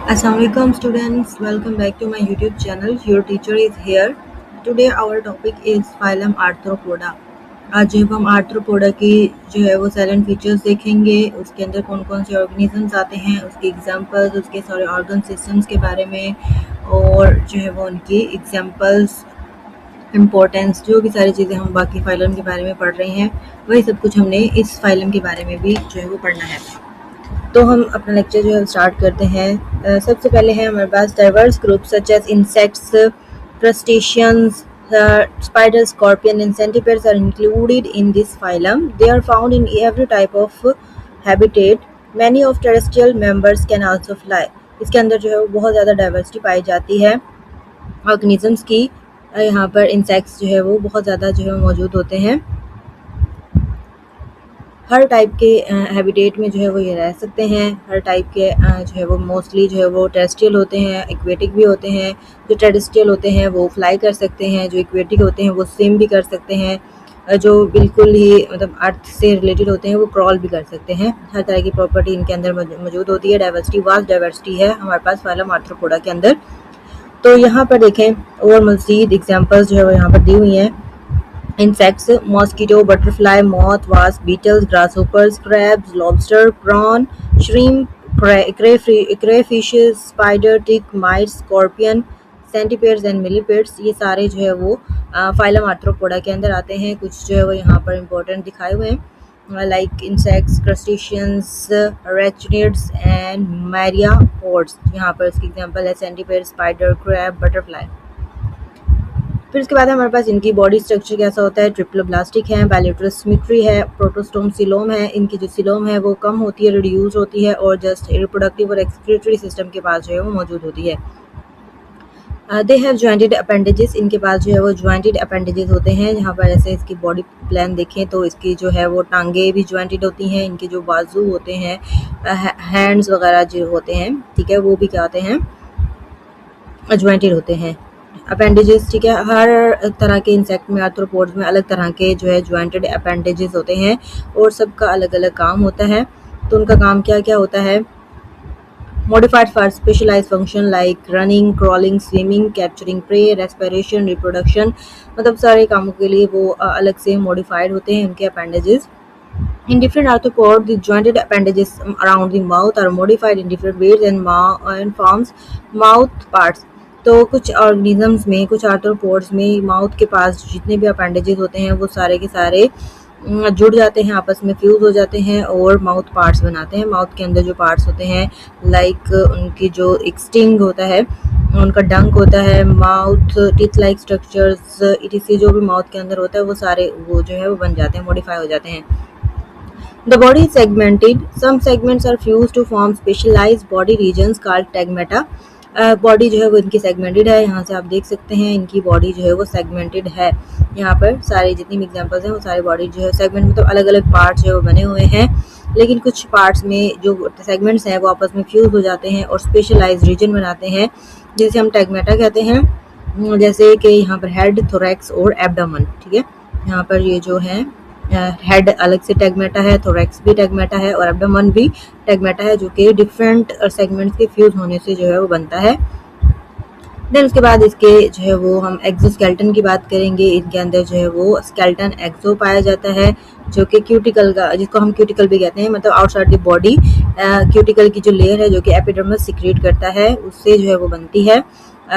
Assalamualaikum students, welcome back to my YouTube channel. Your teacher is here. Today our topic is phylum Arthropoda. आज जब हम arthropoda की जो है वो साइलेंट फीचर्स देखेंगे, उसके अंदर कौन कौन से ऑर्गेनिजम्स आते हैं, उसके एग्जांपल्स, उसके सारे ऑर्गन सिस्टम्स के बारे में और जो है वो उनकी एग्जांपल्स, इम्पोर्टेंस, जो भी सारी चीज़ें हम बाकी फाइलम के बारे में पढ़ रहे हैं वही सब कुछ हमने इस फाइलम के बारे में भी जो है वो पढ़ना है। तो हम अपना लेक्चर जो है स्टार्ट करते हैं। सबसे पहले है हमारे पास diverse group such as insects, crustaceans, spiders, scorpion and centipedes are included in this phylum. They are found in every type of habitat. Many of terrestrial members can also fly. इसके अंदर जो है वो बहुत ज़्यादा डाइवर्सिटी पाई जाती है organisms की। यहाँ पर इंसेक्ट्स जो है वो बहुत ज़्यादा जो है मौजूद होते हैं। हर टाइप के हैबिटेट में जो है वो ये रह सकते हैं। हर टाइप के जो है वो मोस्टली जो है वो टेरेस्ट्रियल होते हैं, एक्वेटिक भी होते हैं। जो टेरेस्ट्रियल होते हैं वो फ्लाई कर सकते हैं, जो एक्वेटिक होते हैं वो स्विम भी कर सकते हैं, जो बिल्कुल ही मतलब अर्थ से रिलेटेड होते हैं वो क्रॉल भी कर सकते हैं। हर तरह की प्रॉपर्टी इनके अंदर मौजूद होती है। डाइवर्सिटी, वास्ट डाइवर्सिटी है हमारे पास फाइलम आर्थ्रोपोडा के अंदर। तो यहाँ पर देखें और मज़ीद एग्जाम्पल्स जो है वो यहाँ पर दी हुई हैं। Insects: mosquito, butterfly, moth, wasp, beetles, grasshoppers, crabs, lobster, prawn, shrimp, crayfishes, spider, tick, mites, scorpion, centipedes and millipedes। ये सारे जो है वो फाइलम आर्थ्रोपोडा के अंदर आते हैं। कुछ जो है वो यहाँ पर इम्पोर्टेंट दिखाए हुए हैं, लाइक इंसेक्ट्स, क्रस्टेशियंस, रेचनिड्स एंड मैरियापोड्स। यहाँ पर इसकी एग्जांपल है सेंटीपेड, स्पाइडर, क्रैब, बटरफ्लाई। फिर उसके बाद हमारे पास इनकी बॉडी स्ट्रक्चर कैसा होता है। ट्रिप्लोब्लास्टिक है, बायलेटरल सिमेट्री है, प्रोटोस्टोम सिलोम है। इनकी जो सिलोम है वो कम होती है, रिड्यूस होती है और जस्ट रिप्रोडक्टिव और एक्सक्रीटरी सिस्टम के पास जो है वो मौजूद होती है। They have jointed appendages. इनके पास जो है वो जॉइंटेड अपेंडेजेस होते हैं। यहाँ पर ऐसे इसकी बॉडी प्लान देखें तो इसकी जो है वो टांगे भी जॉइंटेड होती हैं। इनके जो बाजू होते हैं, हैंड्स वगैरह जो होते हैं, ठीक है, वो भी क्या होते हैं, जॉइंटेड होते हैं। अपेंडेजेस, ठीक है, हर तरह के इंसेक्ट में, आर्थ्रोपोड्स में अलग तरह के जो है जॉइंटेड अपेंडेजेस होते हैं और सबका अलग अलग काम होता है। तो उनका काम क्या क्या होता है। Modified for specialise function like running, crawling, swimming, capturing prey, respiration, reproduction, मतलब सारे कामों के लिए वो अलग से मॉडिफाइड होते हैं उनके appendages. In different arthropods, the jointed appendages around the mouth are modified in different ways and forms mouth parts. तो कुछ ऑर्गेनिजम्स में, कुछ आर्थ्रोपोड्स में माउथ के पास जितने भी अपेंडेजेस होते हैं वो सारे के सारे जुड़ जाते हैं, आपस में फ्यूज हो जाते हैं और माउथ पार्ट्स बनाते हैं। माउथ के अंदर जो पार्ट्स होते हैं, लाइक उनकी जो एक स्टिंग होता है, उनका डंक होता है, माउथ टीथ लाइक स्ट्रक्चर्स, इसी जो भी माउथ के अंदर होता है वो सारे वो जो है वो बन जाते हैं, मॉडिफाई हो जाते हैं। The body is segmented. Some segments are fused to form specialized body regions called tegmata. Body जो है वो इनकी सेगमेंटेड है। यहाँ से आप देख सकते हैं इनकी बॉडी जो है वो सेगमेंटेड है। यहाँ पर सारे जितनी भी एग्जांपल्स हैं वो सारी बॉडी जो है सेगमेंट, मतलब अलग अलग पार्ट्स जो है वो बने हुए हैं, लेकिन कुछ पार्ट्स में जो सेगमेंट्स हैं वो आपस में फ्यूज हो जाते हैं और स्पेशलाइज्ड रीजन बनाते हैं, जिसे हम टैगमेटा कहते हैं। जैसे कि यहाँ पर हेड, थोरैक्स और एब्डोमेन, ठीक है। यहाँ पर ये जो है हेड अलग से टैगमेटा है, थोरैक्स भी टैगमेटा है और एब्डोमेन भी टैगमेटा है, जो कि डिफरेंट सेगमेंट्स के फ्यूज होने से जो है वो बनता है। देन उसके बाद इसके जो है वो हम एक्सोस्केलेटन की बात करेंगे। इनके अंदर जो है वो स्केलेटन एक्सो पाया जाता है, जो कि क्यूटिकल का, जिसको हम क्यूटिकल भी कहते हैं, मतलब आउटसाइड द बॉडी क्यूटिकल की जो लेयर है जो कि एपिडर्मिस सिक्रेट करता है उससे जो है वो बनती है।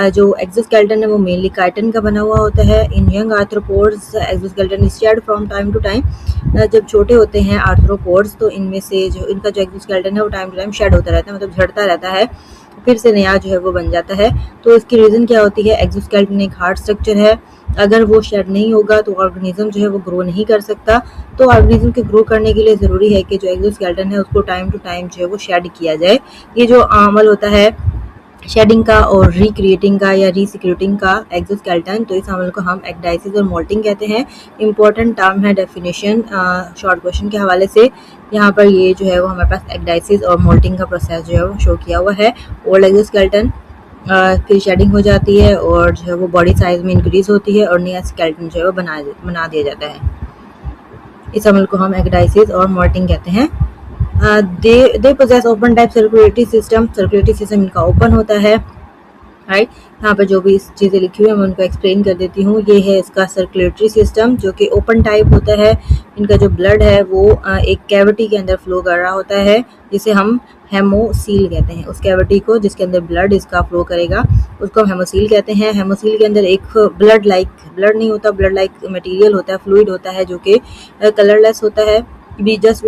जो एक्सोस्केलेटन है वो मेनली काइटिन का बना हुआ होता है। In young arthropods exoskeleton is shared from time to time. जब छोटे होते हैं आर्थ्रोपोड्स तो इनमें से जो इनका जो एक्सोस्केलेटन है वो टाइम टू टाइम शेड होता रहता है, मतलब झड़ता रहता है, फिर से नया जो है वो बन जाता है। तो इसकी रीज़न क्या होती है, एक्सोस्केलेटन एक हार्ड स्ट्रक्चर है, अगर वो शेड नहीं होगा तो ऑर्गेनिज्म जो है वो ग्रो नहीं कर सकता। तो ऑर्गेनिज्म के ग्रो करने के लिए ज़रूरी है कि जो एक्सोस्केलेटन है उसको टाइम टू टाइम जो है वो शेड किया जाए। ये जो अमल होता है शेडिंग का और रिक्रिएटिंग का या रीसिक्रेटिंग का एक्सोस्केलेटन, तो इस अमल को हम एक्डाइसिस और मोल्टिंग कहते हैं। इंपॉर्टेंट टर्म है डेफिनेशन शॉर्ट क्वेश्चन के हवाले से। यहाँ पर ये जो है वो हमारे पास एक्डाइसिस और मोल्टिंग का प्रोसेस जो है वो शो किया हुआ है। ओल्ड एक्सोस्केलेटन फिर शेडिंग हो जाती है और जो है वो बॉडी साइज में इंक्रीज होती है और नया स्केलेटन जो है वो बना दिया जाता है। इस अमल को हम एक्डाइसिस और मोल्टिंग कहते हैं। They possess open type circulatory system इनका ओपन होता है, राइट। यहाँ पर जो भी चीज़ें लिखी हुई है मैं उनको एक्सप्लेन कर देती हूँ। ये है इसका सर्कुलेटरी सिस्टम जो कि ओपन टाइप होता है। इनका जो ब्लड है वो एक कैविटी के अंदर फ्लो कर रहा होता है, जिसे हम हेमोसील कहते हैं। उस कैविटी को जिसके अंदर ब्लड इसका फ्लो करेगा उसको हम हेमोसील कहते हैं। हेमोसील के अंदर एक ब्लड नहीं होता, ब्लड लाइक मटेरियल होता है, फ्लूइड होता है जो कि कलरलेस होता है, जस्ट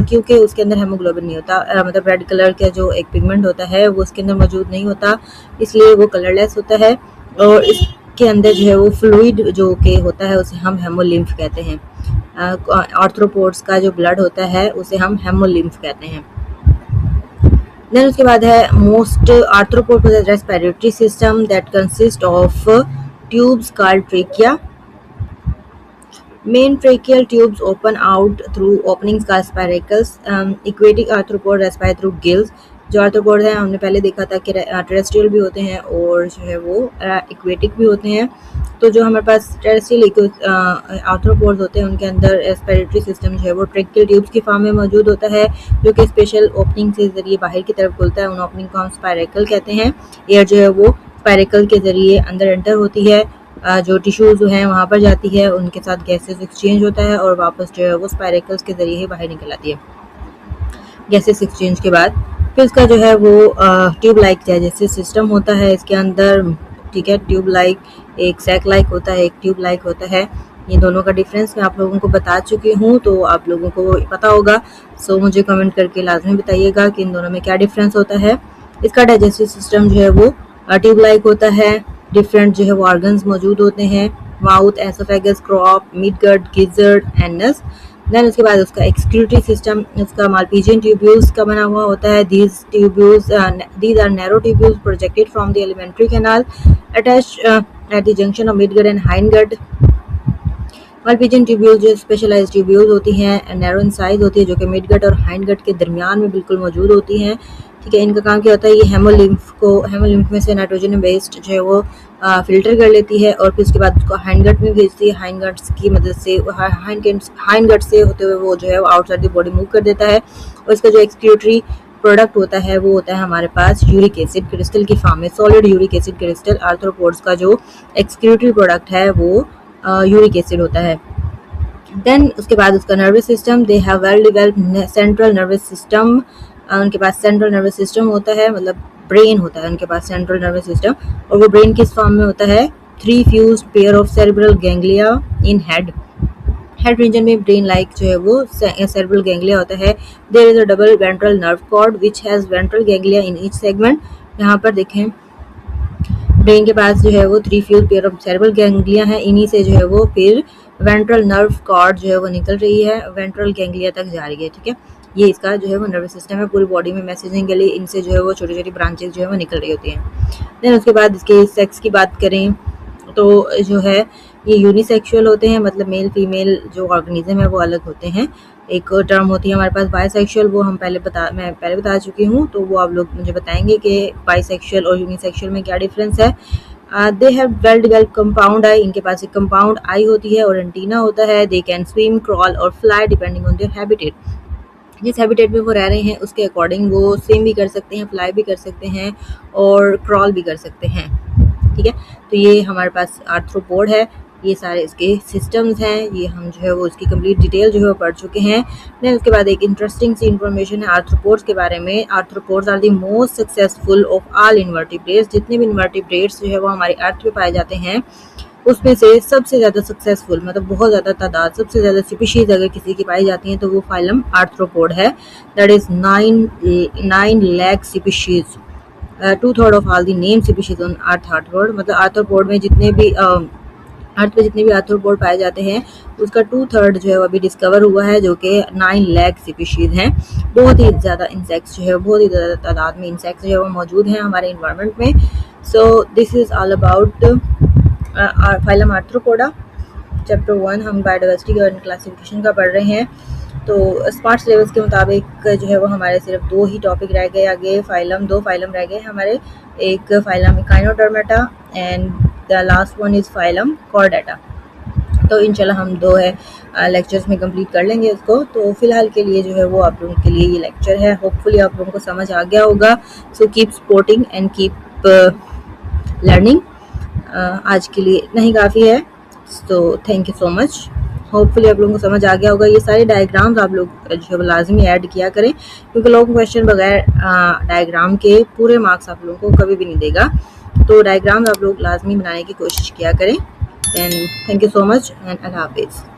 क्योंकि उसके अंदर हेमोग्लोबिन नहीं होता, मतलब रेड कलर का जो एक पिगमेंट होता है वो उसके अंदर मौजूद नहीं होता, इसलिए वो कलरलेस होता है। और इसके अंदर जो है वो फ्लूइड जो कि होता है उसे हम हेमोलिम्फ कहते हैं। आर्थ्रोपोड्स का जो ब्लड होता है उसे हम हेमोलिम्फ कहते हैं। देन उसके बाद है most arthropod possess respiratory system that consist of tubes called trachea. Main tracheal tubes open out through openings called spiracles. Aquatic arthropod respire through gills. जो आर्थ्रोपोड है हमने पहले देखा था कि टेरेस्ट्रियल भी होते हैं और जो है वो एक्वेटिक भी होते हैं। तो जो हमारे पास टेरेस्ट्रियल आर्थ्रोपोड्स होते हैं उनके अंदर रेस्पिरेटरी सिस्टम जो है वो ट्रेकियल ट्यूब्स की फॉर्म में मौजूद होता है, जो कि स्पेशल ओपनिंग के जरिए बाहर की तरफ खुलता है। उन ओपनिंग को हम स्पायरेकल कहते हैं। एयर जो है वो स्पायरेकल के जरिए अंदर एंटर होती है, जो टिश्यूज हैं वहाँ पर जाती है, उनके साथ गैसेस एक्सचेंज होता है और वापस जो है वो स्पायरेकल्स के जरिए ही बाहर निकल आती है गैसेस एक्सचेंज के बाद। फिर इसका जो है वो ट्यूब लाइक जैसे सिस्टम होता है इसके अंदर, ठीक है। ट्यूब लाइक एक सैक लाइक होता है, एक ट्यूब लाइक होता है। ये दोनों का डिफरेंस मैं आप लोगों को बता चुकी हूँ, तो आप लोगों को पता होगा। सो मुझे कमेंट करके लाजमी बताइएगा कि इन दोनों में क्या डिफरेंस होता है। इसका डाइजेस्टिव सिस्टम जो है वो ट्यूब लाइक होता है। डिफरेंट जो है वो ऑर्गन्स मौजूद होते हैं, mouth, oesophagus, crop, midgut, gizzard, anus. Then उसके बाद उसका एक्सक्रीटरी सिस्टम उसका मालपीजियन ट्यूब्यूल्स का बना हुआ होता है। these are narrow tubules projected from the alimentary canal attached at the junction of midgut and hindgut. Malpighian tubules जो स्पेशलाइज्ड ट्यूब्यूल्स होती हैं, नैरो इन साइज होती है, जो कि मिडगट और हाइंडगट के दरमियान में बिल्कुल मौजूद होती हैं, ठीक है। इनका काम क्या होता है, ये हेमोलिम्फ में से नाइट्रोजन वेस्ट जो है वो फिल्टर कर लेती है और फिर उसके बाद उसको हाइंडगट में भेजती है। हाइंडगट्स की मदद से हाइंडगट से होते हुए वो जो है वो आउटसाइड द बॉडी मूव कर देता है। और इसका जो एक्सक्रीटरी प्रोडक्ट होता है वो होता है हमारे पास यूरिक एसिड क्रिस्टल की फॉर्म में, solid uric acid crystal. Arthropods का जो एक्सक्रीटरी प्रोडक्ट है वो यूरिक एसिड होता है। देन उसके बाद उसका nervous system, they have well developed central nervous system. उनके पास सेंट्रल नर्वस सिस्टम होता है, मतलब ब्रेन होता है उनके पास सेंट्रल नर्वस सिस्टम। और वो ब्रेन किस फॉर्म में होता है, 3 fused pair of cerebral ganglia in head region में ब्रेन लाइक जो है वो सेरेब्रल गैंग्लिया होता है। There is a double ventral nerve cord which has ventral ganglia in each segment. यहाँ पर देखें ब्रेन के पास जो है वो 3 fuse pair of cerebral ganglia है, इन्हीं से जो है वो फिर वेंट्रल नर्व कॉर्ड जो है वो निकल रही है, वेंट्रल गैंग्लिया तक जा रही है, ठीक है। ये इसका जो है वो नर्वस सिस्टम है, पूरी बॉडी में मैसेजिंग के लिए इनसे जो है वो छोटी छोटी ब्रांचेस जो है वो निकल रही होती हैं। देन उसके बाद इसके सेक्स की बात करें तो जो है ये यूनिसेक्सुअल होते हैं, मतलब मेल फीमेल जो ऑर्गेनिज्म है वो अलग होते हैं। एक टर्म होती है हमारे पास बायसेक्सुअल, वो मैं पहले बता चुकी हूँ, तो वो आप लोग मुझे बताएंगे कि बायसेक्सुअल और यूनिसेक्सुअल में क्या डिफरेंस है। They have well developed compound eye, इनके पास एक कंपाउंड आई होती है और एंटीना होता है। दे कैन स्विम, क्रॉल और fly depending on their habitat. जिस हैबिटेट में वो रह रहे हैं उसके अकॉर्डिंग वो स्विम भी कर सकते हैं, फ्लाई भी कर सकते हैं और क्रॉल भी कर सकते हैं, ठीक है। तो ये हमारे पास आर्थ्रोपोड है, ये सारे इसके सिस्टम्स हैं, ये हम जो है वो इसकी कंप्लीट डिटेल जो है वो पढ़ चुके हैं। देन उसके बाद एक इंटरेस्टिंग सी इन्फॉर्मेशन है आर्थ्रोपोड्स के बारे में। Arthropods are the most successful of all invertebrates. जितने भी इन्वर्टिब्रेट्स जो है वो हमारी अर्थ पे पाए जाते हैं उसमें से सबसे ज़्यादा सक्सेसफुल, मतलब बहुत ज़्यादा तादाद, सबसे ज़्यादा स्पीशीज अगर किसी की पाई जाती हैं तो वो फाइलम आर्थ्रोपोड है। That is 9 lakh species, 2/3 of all the name species on arthropod. मतलब आर्थ्रोपोड में जितने भी अर्थ पे जितने भी आर्थ्रोपोड पाए जाते हैं उसका 2/3 जो है वो अभी डिस्कवर हुआ है, जो कि 9 लाख स्पीशीज हैं। बहुत ही ज़्यादा इंसेक्ट्स जो है, बहुत ही ज़्यादा तादाद में इंसेक्ट्स जो है वो मौजूद हैं हमारे इन्वायरमेंट में। So this is all about phylum arthropoda. Chapter 1 हम बायोडाइवर्सिटी और क्लासिफिकेशन का पढ़ रहे हैं। तो स्मार्ट सिलेबस के मुताबिक जो है वो हमारे सिर्फ 2 ही टॉपिक रह गए आगे, 2 फाइलम रह गए हमारे। एक phylum Echinodermata and the last one is phylum Chordata. तो इंशाल्लाह हम 2 लेक्चर्स में कंप्लीट कर लेंगे इसको। तो फ़िलहाल के लिए जो है वो आप लोगों के लिए ये लेक्चर है। होपफुली आप लोगों को समझ आ गया होगा। So keep supporting and keep learning. आज के लिए इतना ही काफ़ी है। So thank you so much. Hopefully आप लोगों को समझ आ गया होगा। ये सारे डायग्राम्स आप लोग जो है लाजमी ऐड किया करें, क्योंकि लोग क्वेश्चन बगैर डायग्राम के पूरे मार्क्स आप लोगों को कभी भी नहीं देगा। तो डायग्राम्स आप लोग लाजमी बनाने की कोशिश किया करें। And thank you so much and अल्लाह हाफिज़।